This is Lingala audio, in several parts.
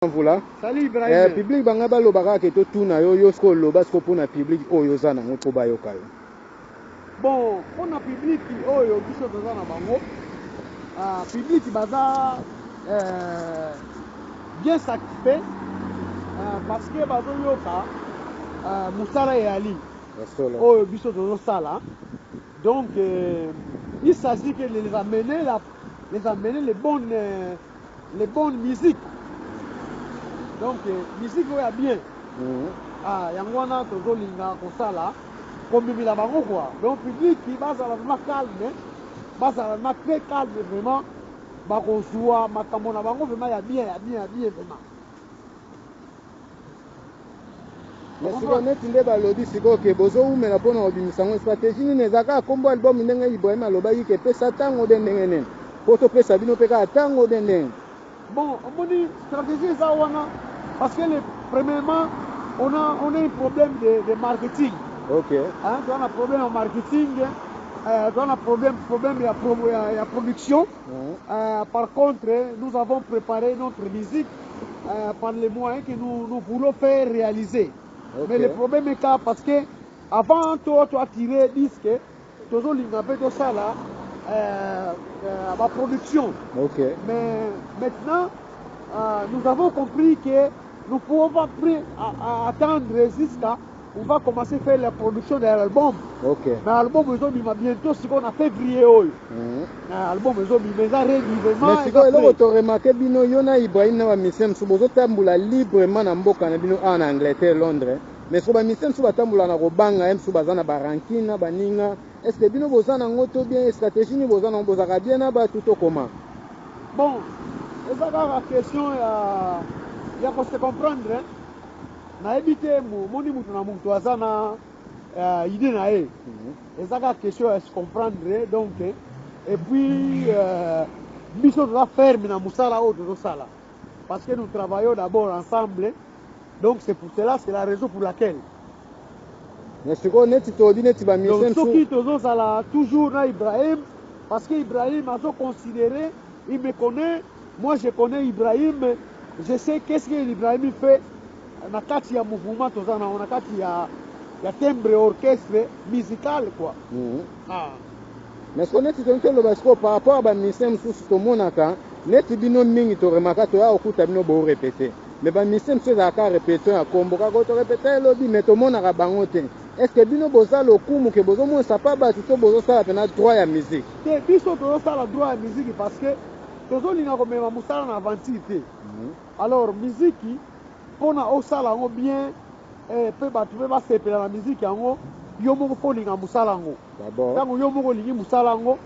Voilà. Salut Ibrahim. Public banga balobaka ke to tuna yo yo sko loba sko pona public oyo za nango po bayoka yo. Bon, pona public oyo biso toza na bango. Public baza bien satisfait parce que bazo yoka musala yali. Oyo biso tozo sala. Donc il s'agit que les amener les bonnes musiques. Donc musique oyo bien. Yango wana tozolinga kosala komimila bango quoi. Donc public bazala vraiment calme, bazala vraiment très calme vraiment. Bakozwa makambo na bango vraiment ya bien vraiment. Merci beaucoup nde balobi siko ke bozo umela pona obimisa ngo stratégie ni nezaka kombo album ndenge Ibrahim alobaki ke pesa tango de ndenge nene. Poto pesa bino peka tango de ndenge. Bon, on dit stratégie ça wana parce que premièrement on a un problème de marketing. OK. Hein, on a un problème en marketing, on a un problème de production. Par contre, nous avons préparé notre musique par les moyens que nous voulons faire réaliser. Okay. Mais le problème est là parce que avant toi tu as tiré disque, tu as l'ingapé de ça là, ma production. Okay. Mais maintenant, nous avons compris que nous ne pouvons pas attendre jusqu'à on va commencer à faire la production de l'album. Okay. Mais l'album est bientôt ce qu'on a fait février. L'album est vraiment. Mais si vous avez remarqué, Yona Ibrahim na misem subozo tambula librement na mboka na bino en Angleterre, Londres. Mais si vous misem suba tambula na robanga, em suba zana barankina, baninga. Est-ce que bino bozana ngoto bien stratégie ni bozana bozaka bien na ba tout comment? Bon, c'est la question il y a faut se comprendre. Na éviter moni mutu na mutu azana idée na e. Et ça la question à se comprendre donc et puis biso doit faire na musala o do sala parce que nous travaillons d'abord ensemble donc c'est pour cela c'est la raison pour laquelle mais ce qu'on est to dit net ba misem so qui tozo sala toujours na Ibrahim parce que Ibrahim a considéré il me connaît moi je connais Ibrahim je sais qu'est-ce que Ibrahim fait na kati ya mouvement tozana na kati ya timbre orchestre musical quoi. Mais ce qu'on est tout le basco par rapport à ba misem sous to monaka net bino mingi to remaka to ya okuta bino bo répéter mais ba misem se za ka répéter ya kombo ka ko to répéter lobi mais to monaka bango te est-ce que bino boza lokumu ke bozo mo sa pa ba to bozo sala pena droit ya musique te biso to sala droit ya musique parce que tozo linga ko mema musala na aventure. Alors musique pona osala ngo bien pe batu pe basepela na musique yango yo moko folinga musala ngo d'abord tango yo moko lingi musala ngo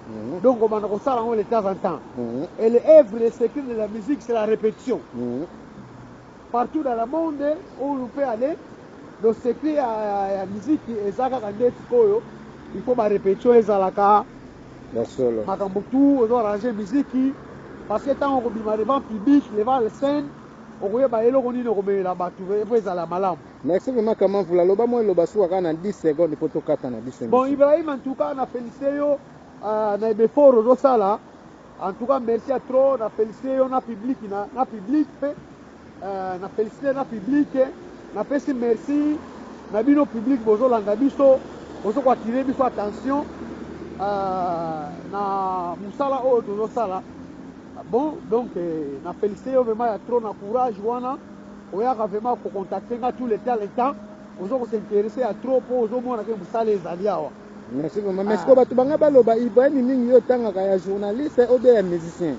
donc on va kosala ngo de temps en temps et le secret de la musique c'est la répétition. Partout dans le monde où on peut aller le secret à la musique ezaka kande koyo il faut ba répétition ezalaka la solo makambo tout on doit arranger musique parce que tant on bima devant public devant la scène. Merci vraiment comment vous l'avez moi le basu en 10 secondes pour tout kata na 10 secondes. Bon Ibrahim en tout cas on a félicité yo na before au sala en tout cas merci à trop na félicité yo na public na public na félicité na public na pesi merci na bino public bozo langa biso bozo ko attirer biso attention na musala o to sala. Bon, donc, on a félicité vraiment, il y a trop de courage, on a vraiment contacté tous les talents, on a s'intéressé à trop pour aux hommes qui ont les alliés. Merci beaucoup. Mais est-ce que tu as Ibrahim est journaliste ou bien musicien?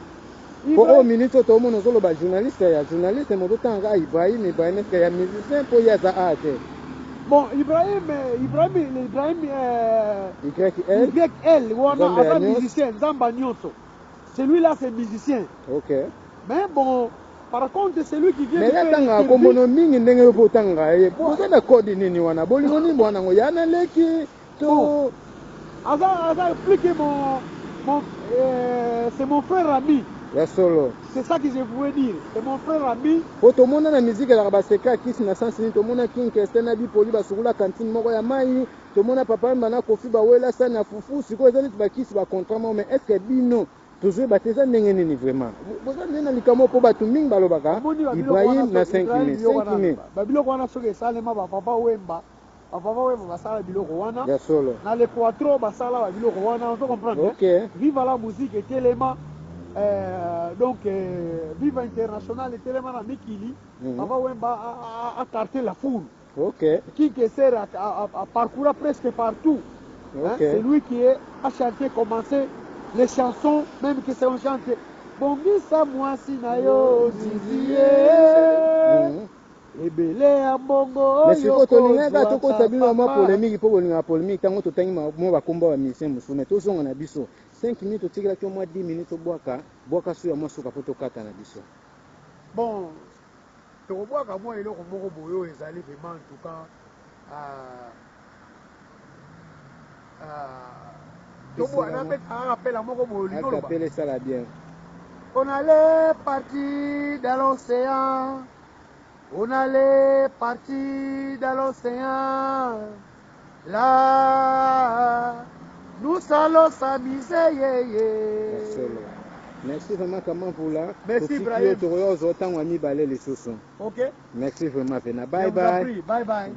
Pour au minute, tout le monde est journaliste, journaliste, mais autant Ibrahim est musicien pour y avoir. Bon, Ibrahim YL, on a musicien, Zamba Nyonso. Celui-là, c'est musicien. Ok. Mais bon, par contre, c'est lui qui vient de faire... Mais là, comme on a mis une dingue pour tanga, vous avez un code ni wana, bolingoni mwana ngo yana leki to. Aga expliquer c'est mon frère ami. La solo. C'est ça que je voulais dire. C'est mon frère ami. Pour tout le monde la musique la baseka kisi na sens ni tout le monde king kestena bi poli ba sukula cantine moko ya mai, tout le monde papa bana kofi ba wela sana fufu, siko ezali ba kisi ba contrat mais est-ce que bino tozoyeba te eza ndenge nini vraiment boza nde na likambo mpo bato mingi balobaka Ibrahim na 5 babiloko wana soki esalema bapapa wemba basala biloko wana ya solo na le poitro basala babiloko wana ozo comprendre ok viva la musique etelema donc viva international etelema na mikili papa wemba a carté la foule ok King Kesser a parcouru presque partout ok c'est lui qui a chanté commencé les chansons même que c'est un chanté bongisa mwasi na yo zizie ebele ya mbongo mais sikoyo tolingaka tokota bino mwa polémique mpo kolingaka polémique ntango totangi mo bakomba bamisien mosusu mais tozonga na biso 5 minutes totikelaki mwa 10 minutes tobwaka so ya mwa suka mpo tokata na biso bon tokobwaka mwa eloko moko boye oyo ezali vraiment en tout cas tobwana mbetaka kapela moko boye olingi oloba akapela esala bien. On allait partir dans l'océan. On allait partir dans l'océan. Là, nous allons s'amuser. Merci vraiment comment pour là. Merci Ibrahim. Ok. Merci vraiment. Bye bye. bye.